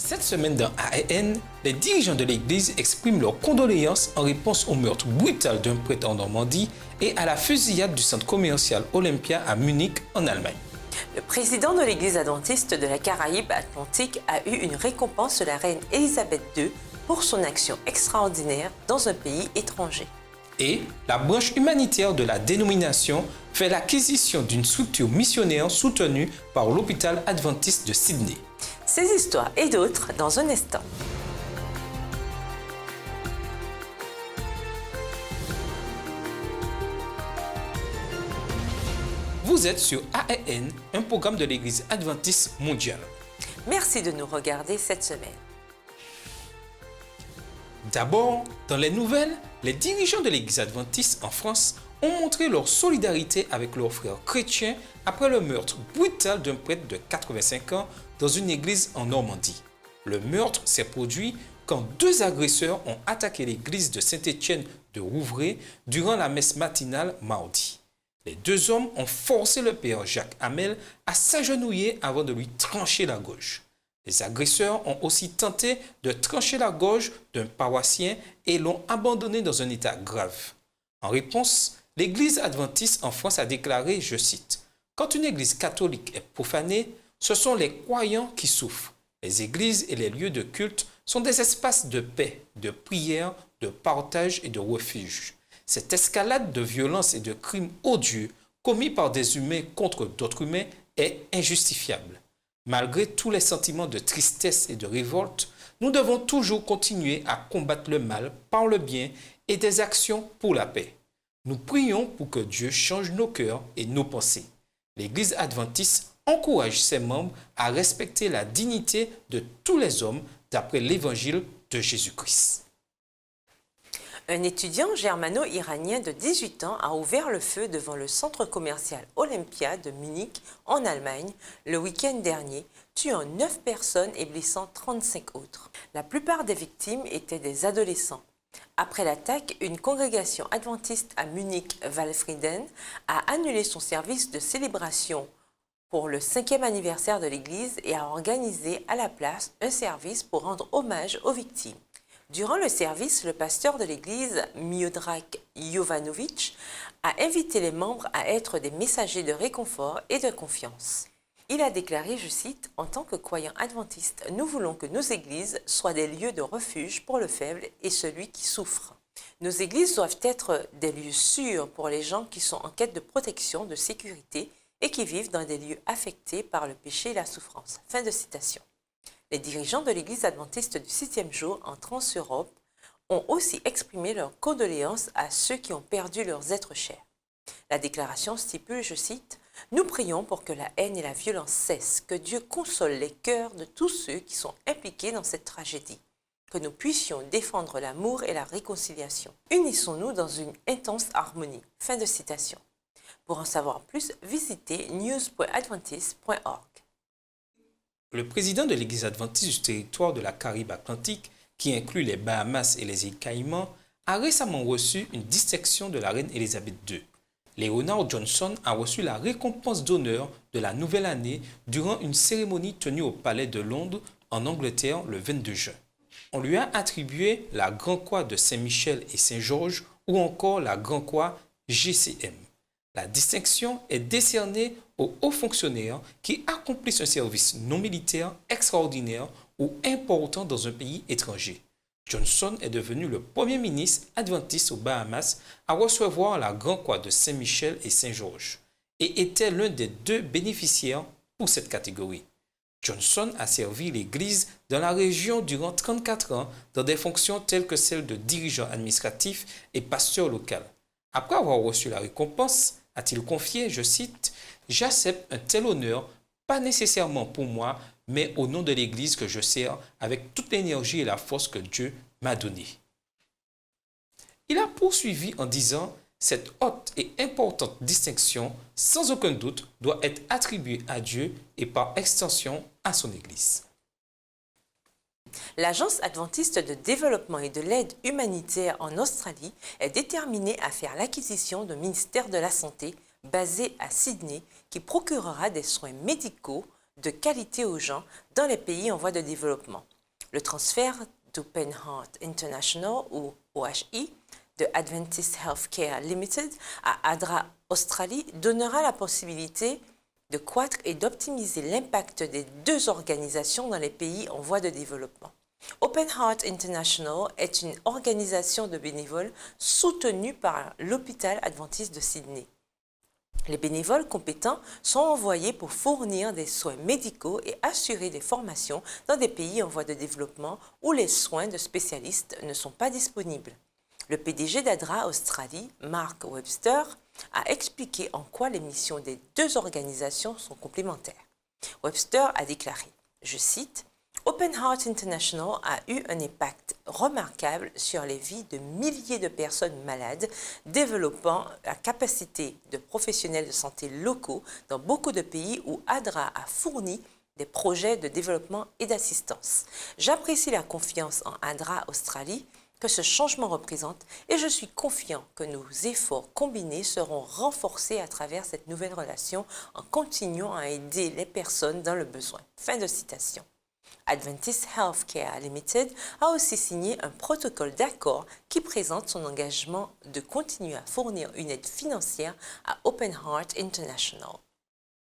Cette semaine dans AEN, les dirigeants de l'Église expriment leurs condoléances en réponse au meurtre brutal d'un prêtre en Normandie et à la fusillade du centre commercial Olympia à Munich en Allemagne. Le président de l'Église adventiste de la Caraïbe Atlantique a eu une récompense de la reine Élisabeth II pour son action extraordinaire dans un pays étranger. Et la branche humanitaire de la dénomination fait l'acquisition d'une structure missionnaire soutenue par l'hôpital adventiste de Sydney. Ces histoires et d'autres dans un instant. Vous êtes sur AEN, un programme de l'Église adventiste mondiale. Merci de nous regarder cette semaine. D'abord, dans les nouvelles, les dirigeants de l'Église adventiste en France ont montré leur solidarité avec leurs frères chrétiens après le meurtre brutal d'un prêtre de 85 ans dans une église en Normandie. Le meurtre s'est produit quand deux agresseurs ont attaqué l'église de Saint-Étienne de Rouvray durant la messe matinale mardi. Les deux hommes ont forcé le père Jacques Hamel à s'agenouiller avant de lui trancher la gorge. Les agresseurs ont aussi tenté de trancher la gorge d'un paroissien et l'ont abandonné dans un état grave. En réponse, l'Église adventiste en France a déclaré, je cite, « Quand une église catholique est profanée, ce sont les croyants qui souffrent. Les églises et les lieux de culte sont des espaces de paix, de prière, de partage et de refuge. Cette escalade de violence et de crimes odieux commis par des humains contre d'autres humains est injustifiable. Malgré tous les sentiments de tristesse et de révolte, nous devons toujours continuer à combattre le mal par le bien et des actions pour la paix. Nous prions pour que Dieu change nos cœurs et nos pensées. L'Église adventiste encourage ses membres à respecter la dignité de tous les hommes d'après l'Évangile de Jésus-Christ. Un étudiant germano-iranien de 18 ans a ouvert le feu devant le centre commercial Olympia de Munich en Allemagne le week-end dernier, tuant 9 personnes et blessant 35 autres. La plupart des victimes étaient des adolescents. Après l'attaque, une congrégation adventiste à Munich-Waldfrieden a annulé son service de célébration pour le 5e anniversaire de l'église et a organisé à la place un service pour rendre hommage aux victimes. Durant le service, le pasteur de l'église, Miodrag Jovanovic, a invité les membres à être des messagers de réconfort et de confiance. Il a déclaré, je cite, « En tant que croyants adventistes, nous voulons que nos églises soient des lieux de refuge pour le faible et celui qui souffre. Nos églises doivent être des lieux sûrs pour les gens qui sont en quête de protection, de sécurité et qui vivent dans des lieux affectés par le péché et la souffrance. » Fin de citation. Les dirigeants de l'Église adventiste du 6e jour en Trans-Europe ont aussi exprimé leurs condoléances à ceux qui ont perdu leurs êtres chers. La déclaration stipule, je cite, « Nous prions pour que la haine et la violence cessent, que Dieu console les cœurs de tous ceux qui sont impliqués dans cette tragédie, que nous puissions défendre l'amour et la réconciliation. Unissons-nous dans une intense harmonie. » Fin de citation. Pour en savoir plus, visitez news.adventist.org. Le président de l'Église adventiste du territoire de la Caraïbe Atlantique, qui inclut les Bahamas et les îles Caïmans, a récemment reçu une distinction de la reine Élisabeth II. Leonard Johnson a reçu la récompense d'honneur de la nouvelle année durant une cérémonie tenue au Palais de Londres, en Angleterre, le 22 juin. On lui a attribué la Grand Croix de Saint-Michel et Saint-Georges ou encore la Grand Croix GCM. La distinction est décernée aux hauts fonctionnaires qui accomplissent un service non militaire extraordinaire ou important dans un pays étranger. Johnson est devenu le premier ministre adventiste aux Bahamas à recevoir la Grand Croix de Saint-Michel et Saint-Georges et était l'un des 2 bénéficiaires pour cette catégorie. Johnson a servi l'Église dans la région durant 34 ans dans des fonctions telles que celles de dirigeant administratif et pasteur local. Après avoir reçu la récompense, a-t-il confié, je cite, « J'accepte un tel honneur, pas nécessairement pour moi, mais au nom de l'Église que je sers avec toute l'énergie et la force que Dieu m'a donnée. » Il a poursuivi en disant « Cette haute et importante distinction, sans aucun doute, doit être attribuée à Dieu et par extension à son Église. » L'Agence adventiste de développement et de l'aide humanitaire en Australie est déterminée à faire l'acquisition d'un ministère de la Santé basé à Sydney qui procurera des soins médicaux de qualité aux gens dans les pays en voie de développement. Le transfert d'Open Heart International, ou OHI, de Adventist Healthcare Limited à ADRA Australie donnera la possibilité de croître et d'optimiser l'impact des deux organisations dans les pays en voie de développement. Open Heart International est une organisation de bénévoles soutenue par l'hôpital adventiste de Sydney. Les bénévoles compétents sont envoyés pour fournir des soins médicaux et assurer des formations dans des pays en voie de développement où les soins de spécialistes ne sont pas disponibles. Le PDG d'ADRA Australie, Mark Webster, a expliqué en quoi les missions des deux organisations sont complémentaires. Webster a déclaré, je cite, Open Heart International a eu un impact remarquable sur les vies de milliers de personnes malades, développant la capacité de professionnels de santé locaux dans beaucoup de pays où ADRA a fourni des projets de développement et d'assistance. J'apprécie la confiance en ADRA Australie que ce changement représente et je suis confiant que nos efforts combinés seront renforcés à travers cette nouvelle relation en continuant à aider les personnes dans le besoin. Fin de citation. Adventist Healthcare Limited a aussi signé un protocole d'accord qui présente son engagement de continuer à fournir une aide financière à Open Heart International.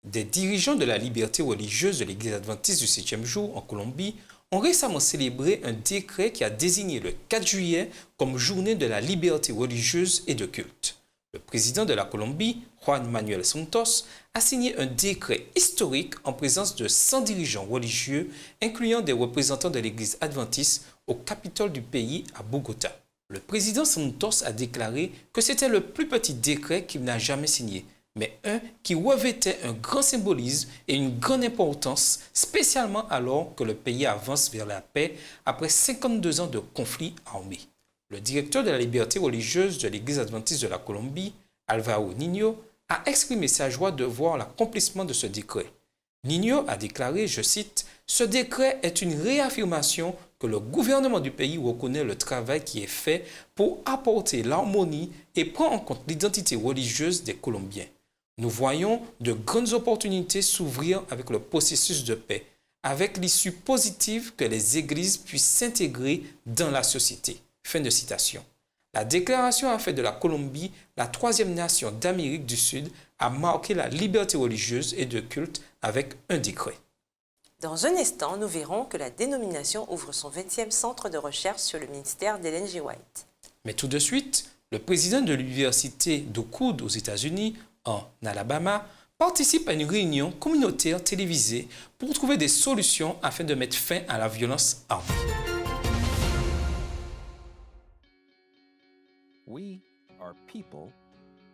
Des dirigeants de la liberté religieuse de l'Église adventiste du 7e jour en Colombie ont récemment célébré un décret qui a désigné le 4 juillet comme journée de la liberté religieuse et de culte. Le président de la Colombie, Juan Manuel Santos, a signé un décret historique en présence de 100 dirigeants religieux, incluant des représentants de l'Église adventiste au Capitole du pays à Bogota. Le président Santos a déclaré que c'était le plus petit décret qu'il n'a jamais signé, mais un qui revêtait un grand symbolisme et une grande importance, spécialement alors que le pays avance vers la paix après 52 ans de conflits armés. Le directeur de la liberté religieuse de l'Église adventiste de la Colombie, Alvaro Niño, a exprimé sa joie de voir l'accomplissement de ce décret. Niño a déclaré, je cite, « Ce décret est une réaffirmation que le gouvernement du pays reconnaît le travail qui est fait pour apporter l'harmonie et prend en compte l'identité religieuse des Colombiens. Nous voyons de grandes opportunités s'ouvrir avec le processus de paix, avec l'issue positive que les églises puissent s'intégrer dans la société. » Fin de citation. La déclaration a fait de la Colombie la troisième nation d'Amérique du Sud à marquer la liberté religieuse et de culte avec un décret. Dans un instant, nous verrons que la dénomination ouvre son 20e centre de recherche sur le ministère d'Ellen G. White. Mais tout de suite, le président de l'université d'Oakwood aux États-Unis, en Alabama, participe à une réunion communautaire télévisée pour trouver des solutions afin de mettre fin à la violence armée.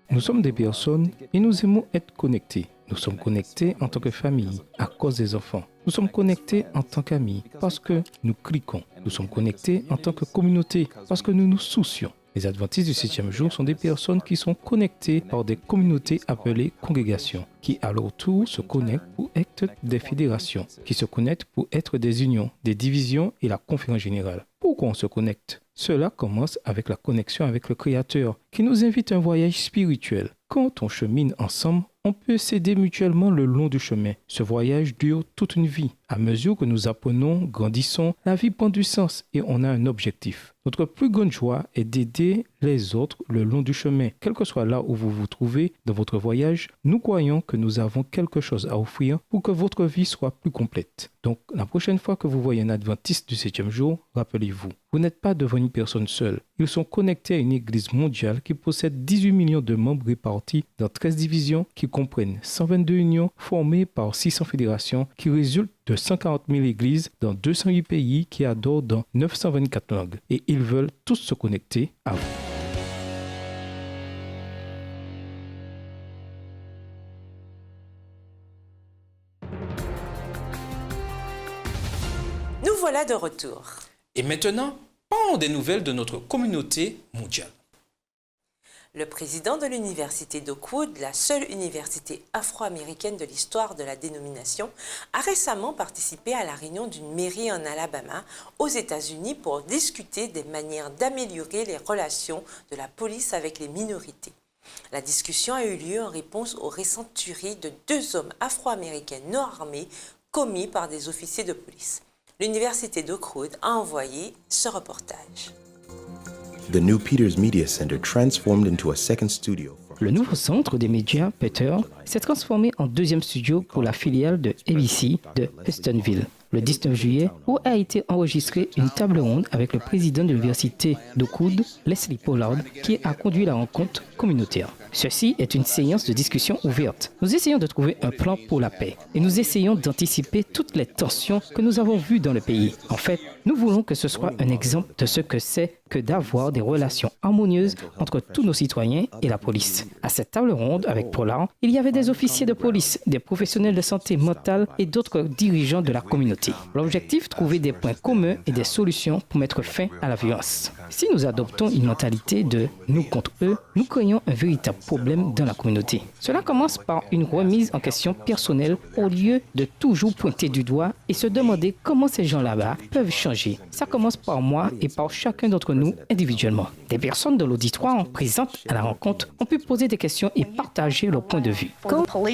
Nous sommes des personnes et nous aimons être connectés. Nous sommes connectés en tant que famille à cause des enfants. Nous sommes connectés en tant qu'amis parce que nous cliquons. Nous sommes connectés en tant que communauté parce que nous nous soucions. Les adventistes du 7e jour sont des personnes qui sont connectées par des communautés appelées congrégations, qui à leur tour se connectent pour être des fédérations, qui se connectent pour être des unions, des divisions et la conférence générale. Pourquoi on se connecte ? Cela commence avec la connexion avec le Créateur, qui nous invite à un voyage spirituel. Quand on chemine ensemble, on peut s'aider mutuellement le long du chemin. Ce voyage dure toute une vie. À mesure que nous apprenons, grandissons, la vie prend du sens et on a un objectif. Notre plus grande joie est d'aider les autres le long du chemin. Quel que soit là où vous vous trouvez dans votre voyage, nous croyons que nous avons quelque chose à offrir pour que votre vie soit plus complète. Donc, la prochaine fois que vous voyez un adventiste du 7e jour, rappelez-vous, vous n'êtes pas devant une personne seule. Ils sont connectés à une église mondiale qui possède 18 millions de membres répartis dans 13 divisions qui comprennent 122 unions formées par 600 fédérations qui résultent de 140 000 églises dans 208 pays qui adorent dans 924 langues. Et ils veulent tous se connecter à vous. Nous voilà de retour. Et maintenant, parlons des nouvelles de notre communauté mondiale. Le président de l'université d'Oakwood, la seule université afro-américaine de l'histoire de la dénomination, a récemment participé à la réunion d'une mairie en Alabama, aux États-Unis, pour discuter des manières d'améliorer les relations de la police avec les minorités. La discussion a eu lieu en réponse aux récentes tueries de 2 hommes afro-américains non armés commis par des officiers de police. l'Université d'Oxford a envoyé ce reportage. The new Peters Media Center transformed into a second studio. Le nouveau centre des médias, Peter, s'est transformé en deuxième studio pour la filiale de ABC de Hustonville. Le 19 juillet, où a été enregistrée une table ronde avec le président de l'université d'Oakwood, Leslie Pollard, qui a conduit la rencontre communautaire. Ceci est une séance de discussion ouverte. Nous essayons de trouver un plan pour la paix et nous essayons d'anticiper toutes les tensions que nous avons vues dans le pays. En fait, nous voulons que ce soit un exemple de ce que c'est que d'avoir des relations harmonieuses entre tous nos citoyens et la police. À cette table ronde avec Pollard, il y avait des officiers de police, des professionnels de santé mentale et d'autres dirigeants de la communauté. L'objectif, trouver des points communs et des solutions pour mettre fin à la violence. Si nous adoptons une mentalité de nous contre eux, nous créons un véritable problème dans la communauté. Cela commence par une remise en question personnelle au lieu de toujours pointer du doigt et se demander comment ces gens là-bas peuvent changer. Ça commence par moi et par chacun d'entre nous individuellement. Des personnes de l'auditoire présentes à la rencontre ont pu poser des questions et partager leur point de vue. Quand vous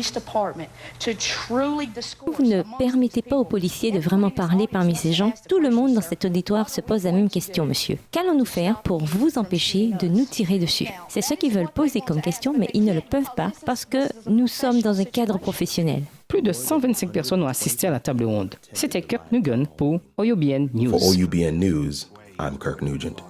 ne permettez pas aux policiers de vraiment parler parmi ces gens, tout le monde dans cet auditoire se pose la même question, monsieur. Qu'allons-nous faire pour vous empêcher de nous tirer dessus? C'est ce qu'ils veulent poser comme question, mais ils ne le peuvent pas parce que nous sommes dans un cadre professionnel. Plus de 125 personnes ont assisté à la table ronde. C'était Kirk Nugent pour OUBN News. For OUBN News, I'm Kirk Nugent.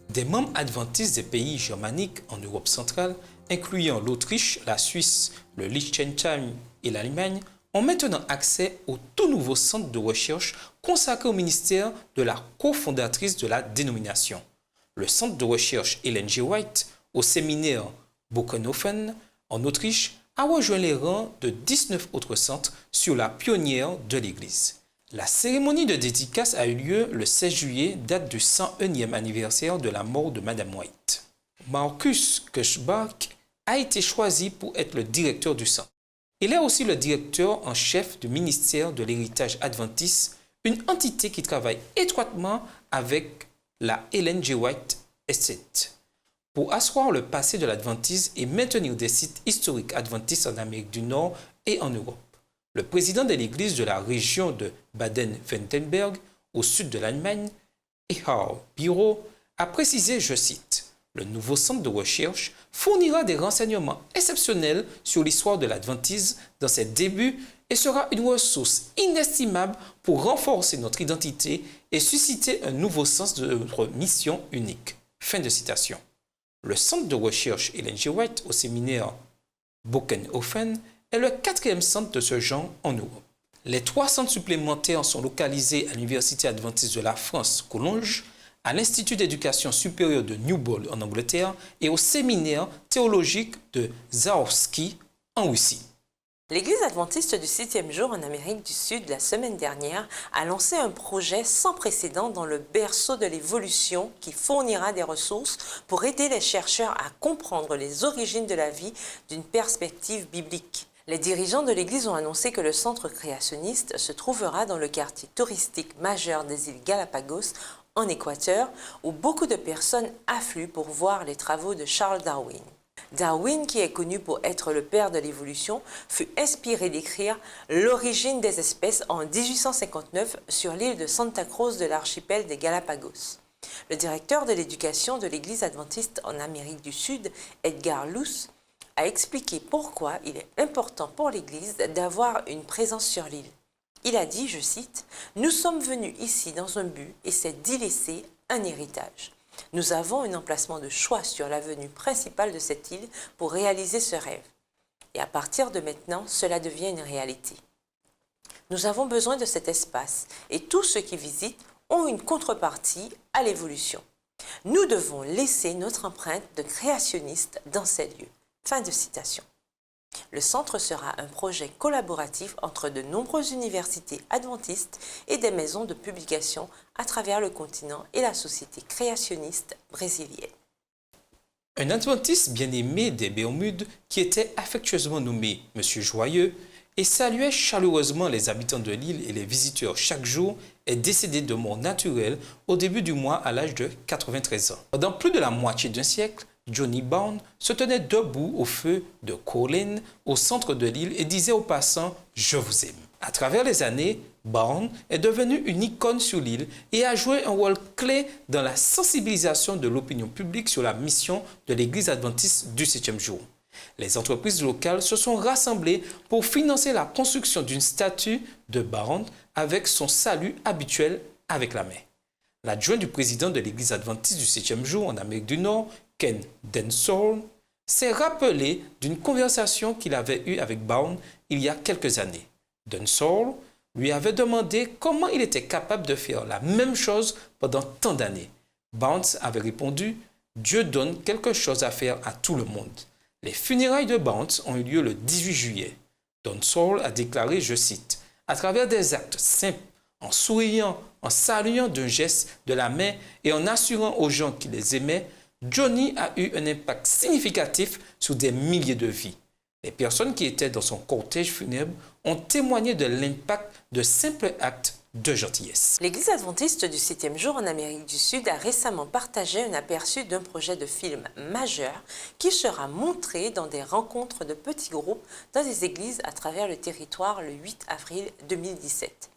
Des membres adventistes des pays germaniques en Europe centrale, incluant l'Autriche, la Suisse, le Liechtenstein et l'Allemagne, ont maintenant accès au tout nouveau centre de recherche consacré au ministère de la cofondatrice de la dénomination. Le centre de recherche Ellen G. White, au séminaire Bokenhofen, en Autriche, a rejoint les rangs de 19 autres centres sur la pionnière de l'Église. La cérémonie de dédicace a eu lieu le 16 juillet, date du 101e anniversaire de la mort de Madame White. Markus Kirschbach a été choisi pour être le directeur du centre. Il est aussi le directeur en chef du ministère de l'héritage adventiste, une entité qui travaille étroitement avec la Ellen G. White Estate pour asseoir le passé de l'adventisme et maintenir des sites historiques adventistes en Amérique du Nord et en Europe. Le président de l'église de la région de Baden-Württemberg, au sud de l'Allemagne, Erhard Biro, a précisé, je cite, « Le nouveau centre de recherche fournira des renseignements exceptionnels sur l'histoire de l'adventisme dans ses débuts et sera une ressource inestimable pour renforcer notre identité et susciter un nouveau sens de notre mission unique. » Fin de citation. Le centre de recherche Ellen G. White au séminaire Bokenhofen est le 4e centre de ce genre en Europe. Les 3 centres supplémentaires sont localisés à l'Université adventiste de la France, Collonges, à l'Institut d'éducation supérieure de Newbold en Angleterre et au séminaire théologique de Zaorski en Russie. L'Église adventiste du 7e jour en Amérique du Sud la semaine dernière a lancé un projet sans précédent dans le berceau de l'évolution qui fournira des ressources pour aider les chercheurs à comprendre les origines de la vie d'une perspective biblique. Les dirigeants de l'Église ont annoncé que le centre créationniste se trouvera dans le quartier touristique majeur des îles Galapagos en Équateur, où beaucoup de personnes affluent pour voir les travaux de Charles Darwin. Darwin, qui est connu pour être le père de l'évolution, fut inspiré d'écrire l'origine des espèces en 1859 sur l'île de Santa Cruz de l'archipel des Galapagos. Le directeur de l'éducation de l'Église adventiste en Amérique du Sud, Edgar Luce, a expliqué pourquoi il est important pour l'Église d'avoir une présence sur l'île. Il a dit, je cite, « Nous sommes venus ici dans un but et c'est d'y laisser un héritage. Nous avons un emplacement de choix sur l'avenue principale de cette île pour réaliser ce rêve. Et à partir de maintenant, cela devient une réalité. Nous avons besoin de cet espace et tous ceux qui visitent ont une contrepartie à l'évolution. Nous devons laisser notre empreinte de créationniste dans ces lieux. » Fin de citation. Le centre sera un projet collaboratif entre de nombreuses universités adventistes et des maisons de publication à travers le continent et la société créationniste brésilienne. Un adventiste bien-aimé des Bermudes qui était affectueusement nommé Monsieur Joyeux et saluait chaleureusement les habitants de l'île et les visiteurs chaque jour est décédé de mort naturelle au début du mois à l'âge de 93 ans. Pendant plus de la moitié d'un siècle, Johnny Bourne se tenait debout au feu de Colin, au centre de l'île, et disait aux passants « Je vous aime ». À travers les années, Bound est devenu une icône sur l'île et a joué un rôle clé dans la sensibilisation de l'opinion publique sur la mission de l'Église adventiste du 7e jour. Les entreprises locales se sont rassemblées pour financer la construction d'une statue de Bound avec son salut habituel avec la main. L'adjoint du président de l'Église adventiste du 7e jour en Amérique du Nord, Ken Densorn, s'est rappelé d'une conversation qu'il avait eue avec Bound il y a quelques années. Densorn lui avait demandé comment il était capable de faire la même chose pendant tant d'années. Bounds avait répondu « Dieu donne quelque chose à faire à tout le monde ». Les funérailles de Bounds ont eu lieu le 18 juillet. Densorn a déclaré, je cite, « À travers des actes simples, en souriant, en saluant d'un geste de la main et en assurant aux gens qui les aimaient, Johnny a eu un impact significatif sur des milliers de vies. » Les personnes qui étaient dans son cortège funèbre ont témoigné de l'impact de simples actes de gentillesse. L'Église adventiste du 7e jour en Amérique du Sud a récemment partagé un aperçu d'un projet de film majeur qui sera montré dans des rencontres de petits groupes dans des églises à travers le territoire le 8 avril 2017.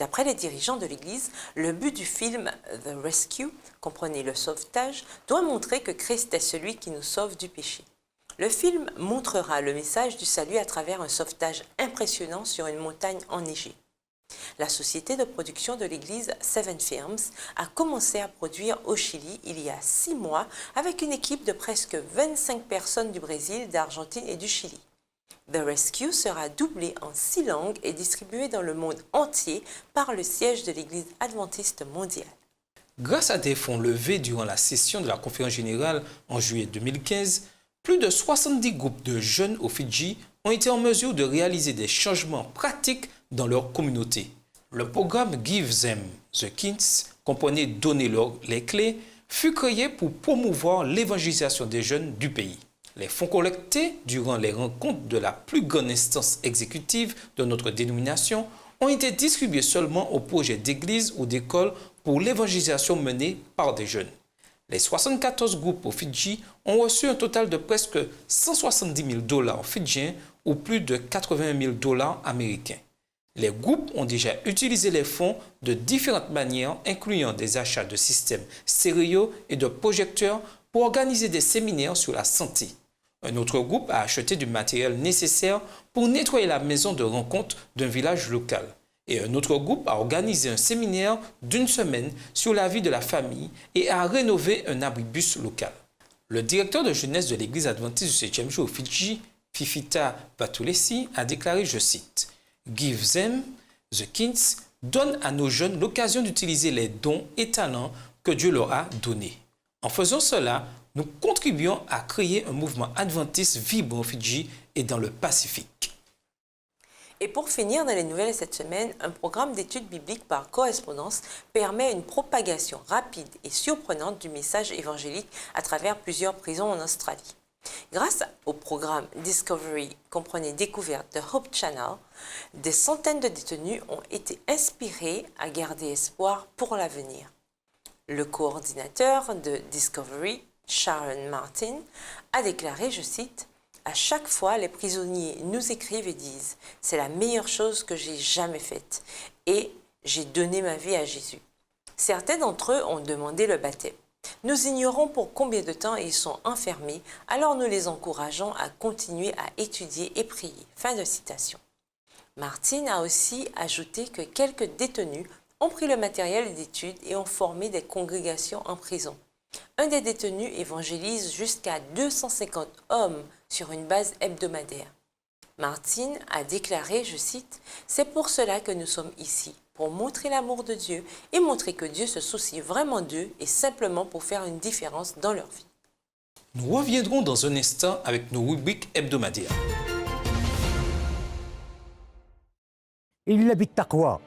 D'après les dirigeants de l'Église, le but du film The Rescue, comprenez le sauvetage, doit montrer que Christ est celui qui nous sauve du péché. Le film montrera le message du salut à travers un sauvetage impressionnant sur une montagne enneigée. La société de production de l'église Seven Films a commencé à produire au Chili il y a 6 mois avec une équipe de presque 25 personnes du Brésil, d'Argentine et du Chili. The Rescue sera doublé en 6 langues et distribué dans le monde entier par le siège de l'église adventiste mondiale. Grâce à des fonds levés durant la session de la conférence générale en juillet 2015, plus de 70 groupes de jeunes au Fidji ont été en mesure de réaliser des changements pratiques dans leur communauté. Le programme Give Them the Keys, comprenez Donnez-leur les clés, fut créé pour promouvoir l'évangélisation des jeunes du pays. Les fonds collectés durant les rencontres de la plus grande instance exécutive de notre dénomination ont été distribués seulement aux projets d'églises ou d'écoles pour l'évangélisation menée par des jeunes. Les 74 groupes au Fidji ont reçu un total de presque 170 000 $ fidjiens ou plus de 80 000 $ américains. Les groupes ont déjà utilisé les fonds de différentes manières, incluant des achats de systèmes stéréo et de projecteurs pour organiser des séminaires sur la santé. Un autre groupe a acheté du matériel nécessaire pour nettoyer la maison de rencontre d'un village local. Et un autre groupe a organisé un séminaire d'1 semaine sur la vie de la famille et a rénové un abribus local. Le directeur de jeunesse de l'Église adventiste du 7e jour au Fidji, Fifita Patulesi, a déclaré, je cite, « Give Them the Keys donne à nos jeunes l'occasion d'utiliser les dons et talents que Dieu leur a donnés. En faisant cela, nous contribuons à créer un mouvement adventiste vibrant au Fidji et dans le Pacifique. » Et pour finir, dans les nouvelles cette semaine, un programme d'études bibliques par correspondance permet une propagation rapide et surprenante du message évangélique à travers plusieurs prisons en Australie. Grâce au programme Discovery, comprenez Découverte de Hope Channel, des centaines de détenus ont été inspirés à garder espoir pour l'avenir. Le coordinateur de Discovery, Sharon Martin, a déclaré, je cite, « À chaque fois, les prisonniers nous écrivent et disent « C'est la meilleure chose que j'ai jamais faite et j'ai donné ma vie à Jésus. » Certains d'entre eux ont demandé le baptême. Nous ignorons pour combien de temps ils sont enfermés, alors nous les encourageons à continuer à étudier et prier. Fin de citation. Martin a aussi ajouté que quelques détenus ont pris le matériel d'études et ont formé des congrégations en prison. Un des détenus évangélise jusqu'à 250 hommes sur une base hebdomadaire. Martin a déclaré, je cite, « C'est pour cela que nous sommes ici, pour montrer l'amour de Dieu et montrer que Dieu se soucie vraiment d'eux et simplement pour faire une différence dans leur vie. » Nous reviendrons dans un instant avec nos rubriques hebdomadaires. إلا بالتقوى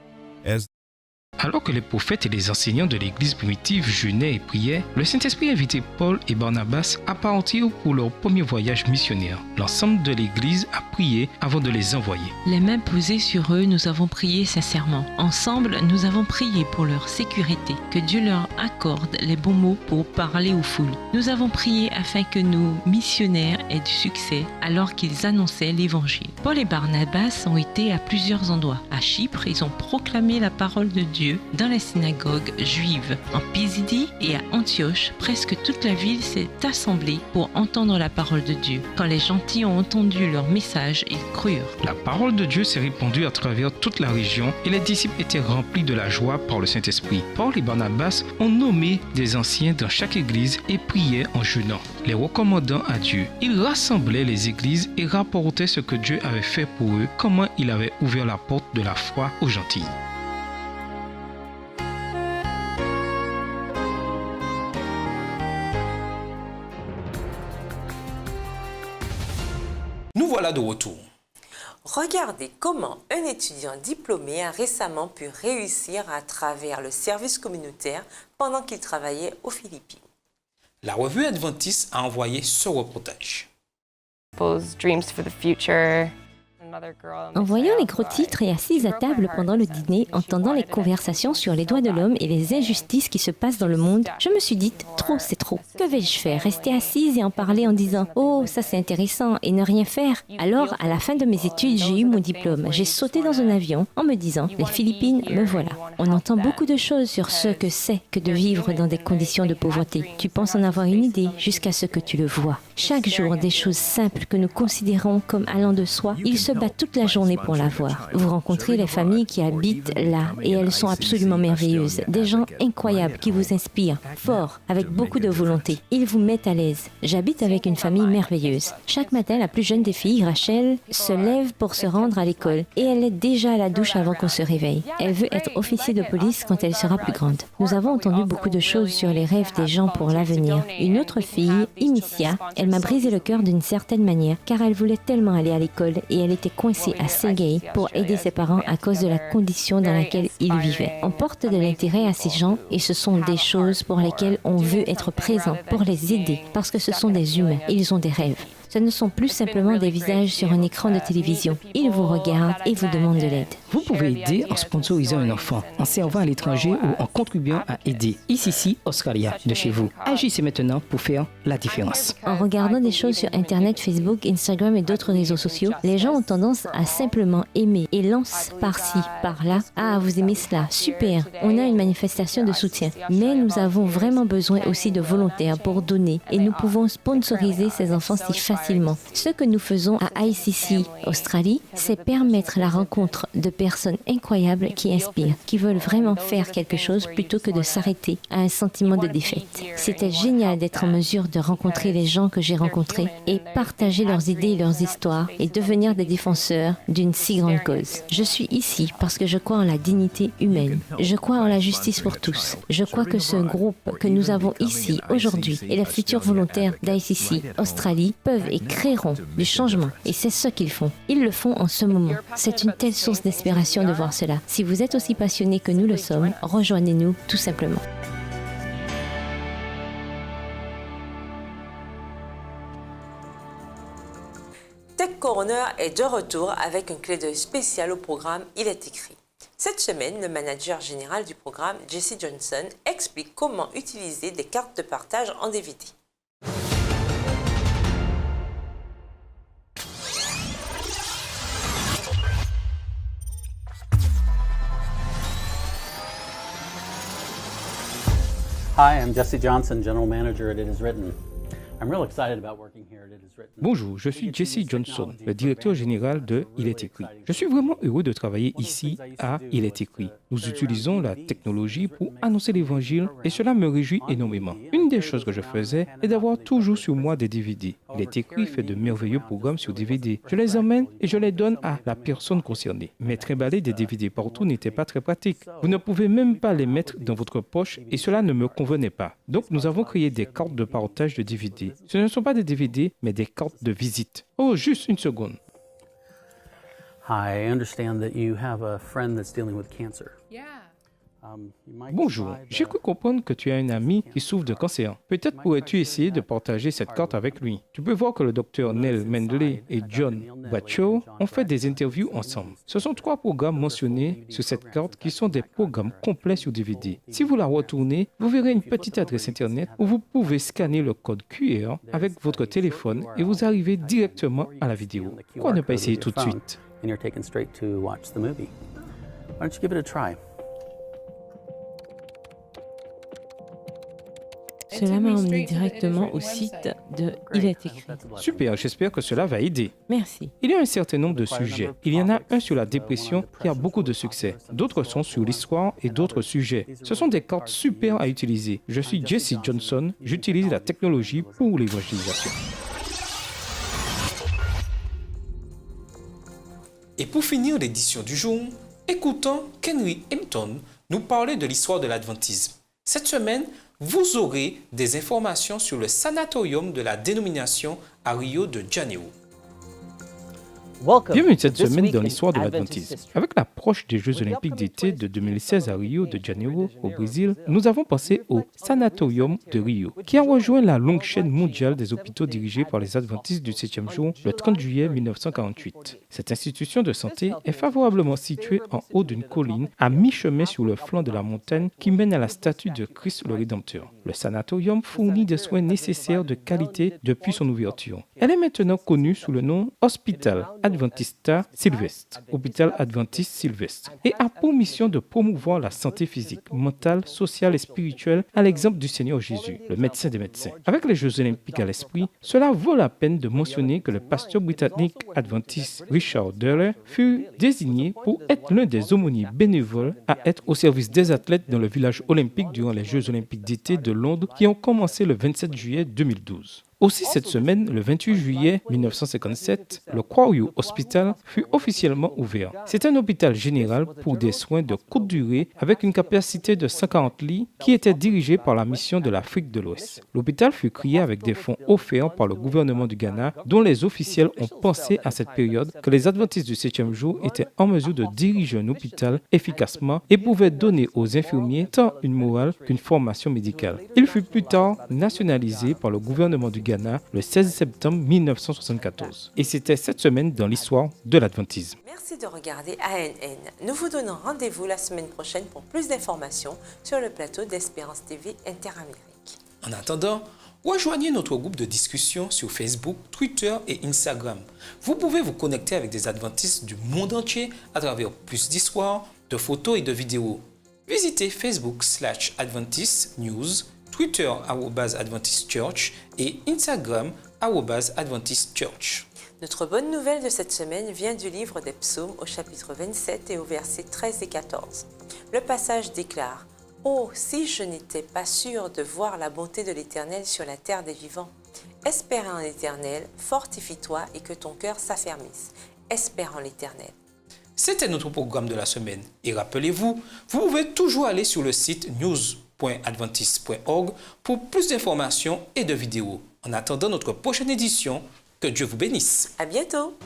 Alors que les prophètes et les enseignants de l'Église primitive jeûnaient et priaient, le Saint-Esprit invitait Paul et Barnabas à partir pour leur premier voyage missionnaire. L'ensemble de l'Église a prié avant de les envoyer. Les mains posées sur eux, nous avons prié sincèrement. Ensemble, nous avons prié pour leur sécurité, que Dieu leur accorde les bons mots pour parler aux foules. Nous avons prié afin que nos missionnaires aient du succès alors qu'ils annonçaient l'Évangile. Paul et Barnabas ont été à plusieurs endroits. À Chypre, ils ont proclamé la parole de Dieu dans les synagogues juives. En Pisidie et à Antioche, presque toute la ville s'est assemblée pour entendre la parole de Dieu. Quand les gentils ont entendu leur message, ils crurent. La parole de Dieu s'est répandue à travers toute la région et les disciples étaient remplis de la joie par le Saint-Esprit. Paul et Barnabas ont nommé des anciens dans chaque église et priaient en jeûnant, les recommandant à Dieu. Ils rassemblaient les églises et rapportaient ce que Dieu avait fait pour eux, comment il avait ouvert la porte de la foi aux gentils. Nous voilà de retour. Regardez comment un étudiant diplômé a récemment pu réussir à travers le service communautaire pendant qu'il travaillait aux Philippines. La revue Adventiste a envoyé ce reportage. En voyant les gros titres et assise à table pendant le dîner, entendant les conversations sur les droits de l'homme et les injustices qui se passent dans le monde, je me suis dit, trop c'est trop. Que vais-je faire? Rester assise et en parler en disant, oh, ça c'est intéressant, et ne rien faire? Alors, à la fin de mes études, j'ai eu mon diplôme. J'ai sauté dans un avion en me disant, les Philippines, me voilà. On entend beaucoup de choses sur ce que c'est que de vivre dans des conditions de pauvreté. Tu penses en avoir une idée jusqu'à ce que tu le vois. Chaque jour, des choses simples que nous considérons comme allant de soi, ils se battent toute la journée pour l'avoir. Vous rencontrez les familles qui habitent là et elles sont absolument merveilleuses. Des gens incroyables qui vous inspirent, forts, avec beaucoup de volonté. Ils vous mettent à l'aise. J'habite avec une famille merveilleuse. Chaque matin, la plus jeune des filles, Rachel, se lève pour se rendre à l'école et elle est déjà à la douche avant qu'on se réveille. Elle veut être officier de police quand elle sera plus grande. Nous avons entendu beaucoup de choses sur les rêves des gens pour l'avenir. Une autre fille, Initia, elle m'a brisé le cœur d'une certaine manière car elle voulait tellement aller à l'école et elle était coincée à Sergei pour aider ses parents à cause de la condition dans laquelle ils vivaient. On porte de l'intérêt à ces gens et ce sont des choses pour lesquelles on veut être présent pour les aider parce que ce sont des humains et ils ont des rêves. Ce ne sont plus simplement des visages sur un écran de télévision. Ils vous regardent et vous demandent de l'aide. Vous pouvez aider en sponsorisant un enfant, en servant à l'étranger ou en contribuant à aider. ICC Australia, de chez vous. Agissez maintenant pour faire la différence. En regardant des choses sur Internet, Facebook, Instagram et d'autres réseaux sociaux, les gens ont tendance à simplement aimer et lancent par-ci, par-là. Ah, vous aimez cela, super, on a une manifestation de soutien. Mais nous avons vraiment besoin aussi de volontaires pour donner et nous pouvons sponsoriser ces enfants si facilement. Ce que nous faisons à ICC Australie, c'est permettre la rencontre de personnes incroyables qui inspirent, qui veulent vraiment faire quelque chose plutôt que de s'arrêter à un sentiment de défaite. C'était génial d'être en mesure de rencontrer les gens que j'ai rencontrés et partager leurs idées et leurs histoires et devenir des défenseurs d'une si grande cause. Je suis ici parce que je crois en la dignité humaine. Je crois en la justice pour tous. Je crois que ce groupe que nous avons ici aujourd'hui et les futurs volontaires d'ICC Australie peuvent et créeront du changement. Et c'est ce qu'ils font. Ils le font en ce moment. C'est une telle source d'inspiration de voir cela. Si vous êtes aussi passionné que nous le sommes, rejoignez-nous tout simplement. Tech Corner est de retour avec un clé d'œil spécial au programme Il est écrit. Cette semaine, le manager général du programme, Jesse Johnson, explique comment utiliser des cartes de partage en DVD. Hi, I'm Jesse Johnson, General Manager at It Is Written. I'm real excited about working here at It Is Written. Bonjour, je suis Jesse Johnson, le directeur général de Il est écrit. Je suis vraiment heureux de travailler ici à Il est écrit. Nous utilisons la technologie pour annoncer l'Évangile et cela me réjouit énormément. Une des choses que je faisais est d'avoir toujours sur moi des DVD. Il est écrit fait de merveilleux programmes sur DVD. Je les emmène et je les donne à la personne concernée. Mais trimballer des DVD partout n'était pas très pratique. Vous ne pouvez même pas les mettre dans votre poche et cela ne me convenait pas. Donc nous avons créé des cartes de partage de DVD. Ce ne sont pas des DVD, mais des cartes de visite. Oh, juste une seconde. Hi, I understand that you have a friend that's dealing with cancer. Bonjour, j'ai cru comprendre que tu as un ami qui souffre de cancer. Peut-être pourrais-tu essayer de partager cette carte avec lui. Tu peux voir que le docteur Neil Mendley et John Bradshaw ont fait des interviews ensemble. Ce sont 3 programmes mentionnés sur cette carte qui sont des programmes complets sur DVD. Si vous la retournez, vous verrez une petite adresse internet où vous pouvez scanner le code QR avec votre téléphone et vous arrivez directement à la vidéo. Pourquoi ne pas essayer tout de suite? And you're taken straight to watch the movie. Why don't you give it a try? Cela m'a emmené directement au site de Il est écrit. Super, j'espère que cela va aider. Merci. Il y a un certain nombre de sujets. Il y en a un sur la dépression qui a beaucoup de succès. D'autres sont sur l'histoire et d'autres sujets. Ce sont des cartes super à utiliser. Je suis Jesse Johnson. J'utilise la technologie pour l'évangélisation. Et pour finir l'édition du jour, écoutons Kenry Hampton nous parler de l'histoire de l'adventisme. Cette semaine, vous aurez des informations sur le sanatorium de la dénomination à Rio de Janeiro. Bienvenue cette semaine dans l'histoire de l'adventisme. Avec l'approche des Jeux olympiques d'été de 2016 à Rio de Janeiro, au Brésil, nous avons pensé au Sanatorium de Rio, qui a rejoint la longue chaîne mondiale des hôpitaux dirigés par les adventistes du 7e jour le 30 juillet 1948. Cette institution de santé est favorablement située en haut d'une colline à mi-chemin sur le flanc de la montagne qui mène à la statue de Christ le Rédempteur. Le sanatorium fournit des soins nécessaires de qualité depuis son ouverture. Elle est maintenant connue sous le nom Hospital Adventista Sylvestre, Hôpital Adventiste Sylvestre, et a pour mission de promouvoir la santé physique, mentale, sociale et spirituelle à l'exemple du Seigneur Jésus, le médecin des médecins. Avec les Jeux olympiques à l'esprit, cela vaut la peine de mentionner que le pasteur britannique adventiste Richard Durley fut désigné pour être l'un des aumôniers bénévoles à être au service des athlètes dans le village olympique durant les Jeux olympiques d'été de Londres qui ont commencé le 27 juillet 2012. Aussi cette semaine, le 28 juillet 1957, le Quarry Hospital fut officiellement ouvert. C'est un hôpital général pour des soins de courte durée avec une capacité de 140 lits qui était dirigé par la mission de l'Afrique de l'Ouest. L'hôpital fut créé avec des fonds offerts par le gouvernement du Ghana dont les officiels ont pensé à cette période que les adventistes du 7e jour étaient en mesure de diriger un hôpital efficacement et pouvaient donner aux infirmiers tant une morale qu'une formation médicale. Il fut plus tard nationalisé par le gouvernement du Ghana le 16 septembre 1974. Et c'était cette semaine dans l'histoire de l'adventisme. Merci de regarder ANN. Nous vous donnons rendez-vous la semaine prochaine pour plus d'informations sur le plateau d'Espérance TV Interamérique. En attendant, rejoignez notre groupe de discussion sur Facebook, Twitter et Instagram. Vous pouvez vous connecter avec des adventistes du monde entier à travers plus d'histoires, de photos et de vidéos. Visitez Facebook/Adventist News, Twitter @Adventist Church et Instagram @Adventist Church. Notre bonne nouvelle de cette semaine vient du livre des Psaumes au chapitre 27 et au verset 13 et 14. Le passage déclare « Oh, si je n'étais pas sûr de voir la bonté de l'Éternel sur la terre des vivants. Espère en l'Éternel, fortifie-toi et que ton cœur s'affermisse. Espère en l'Éternel. » C'était notre programme de la semaine. Et rappelez-vous, vous pouvez toujours aller sur le site news.adventist.org pour plus d'informations et de vidéos. En attendant notre prochaine édition, que Dieu vous bénisse. À bientôt!